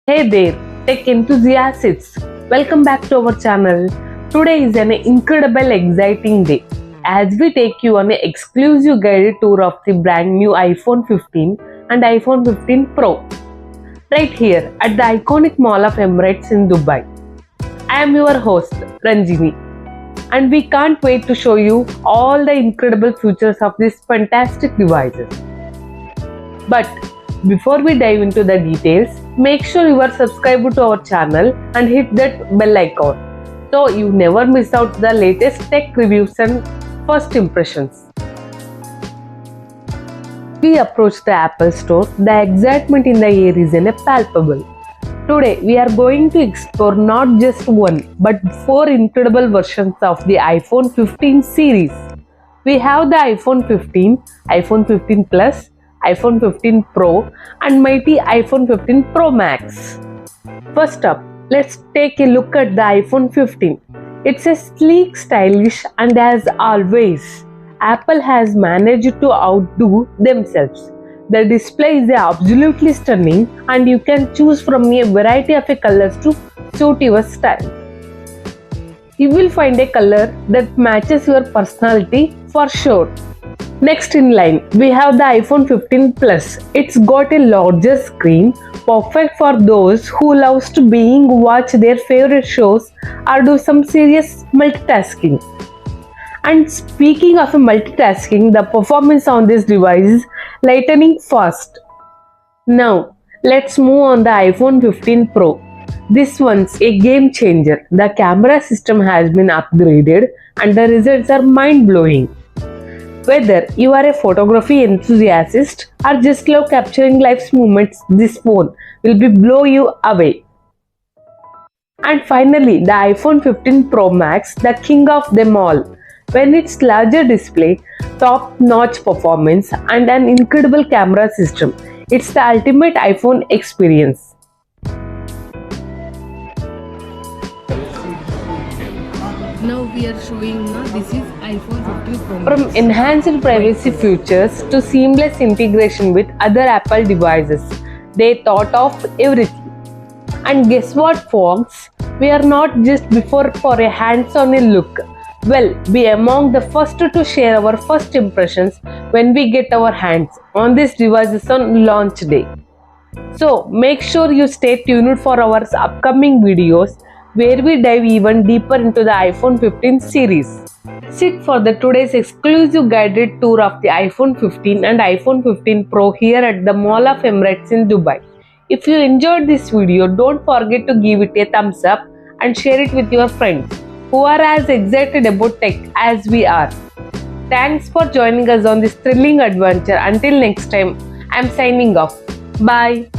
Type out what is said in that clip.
Hey there, tech enthusiasts! Welcome back to our channel. Today is an incredible, exciting day as we take you on an exclusive guided tour of the brand new iPhone 15 and iPhone 15 Pro right here at the iconic Mall of Emirates in Dubai. I am your host Ranjini, and we can't wait to show you all the incredible features of these fantastic devices. But before we dive into the details, make sure you are subscribed to our channel and hit that bell icon so you never miss out the latest tech reviews and first impressions. We approach the Apple Store, the excitement in the air is palpable. Today we are going to explore not just one but four incredible versions of the iPhone 15 series. We have the iPhone 15, iPhone 15 Plus, iPhone 15 Pro and mighty iPhone 15 Pro Max. First up, let's take a look at the iPhone 15. It's a sleek, stylish, and as always, Apple has managed to outdo themselves. The display is absolutely stunning and you can choose from a variety of colors to suit your style. You will find a color that matches your personality for sure. Next in line, we have the iPhone 15 Plus. It's got a larger screen, perfect for those who loves to watch their favorite shows or do some serious multitasking. And speaking of multitasking, the performance on this device is lightning fast. Now, let's move on the iPhone 15 Pro. This one's a game changer. The camera system has been upgraded and the results are mind-blowing. Whether you are a photography enthusiast or just love capturing life's moments, this phone will blow you away. And finally, the iPhone 15 Pro Max, the king of them all. When its larger display, top-notch performance and an incredible camera system, it's the ultimate iPhone experience. Now we are showing this is iPhone 15 Pro Max. From enhanced privacy features to seamless integration with other Apple devices, they thought of everything. And guess what, folks? We are not just before for a hands-on look. Well, be among the first to share our first impressions when we get our hands on these devices on launch day. So make sure you stay tuned for our upcoming videos where we dive even deeper into the iPhone 15 series. That's it for the today's exclusive guided tour of the iPhone 15 and iPhone 15 Pro here at the Mall of Emirates in Dubai. If you enjoyed this video, don't forget to give it a thumbs up and share it with your friends who are as excited about tech as we are. Thanks for joining us on this thrilling adventure. Until next time, I'm signing off. Bye.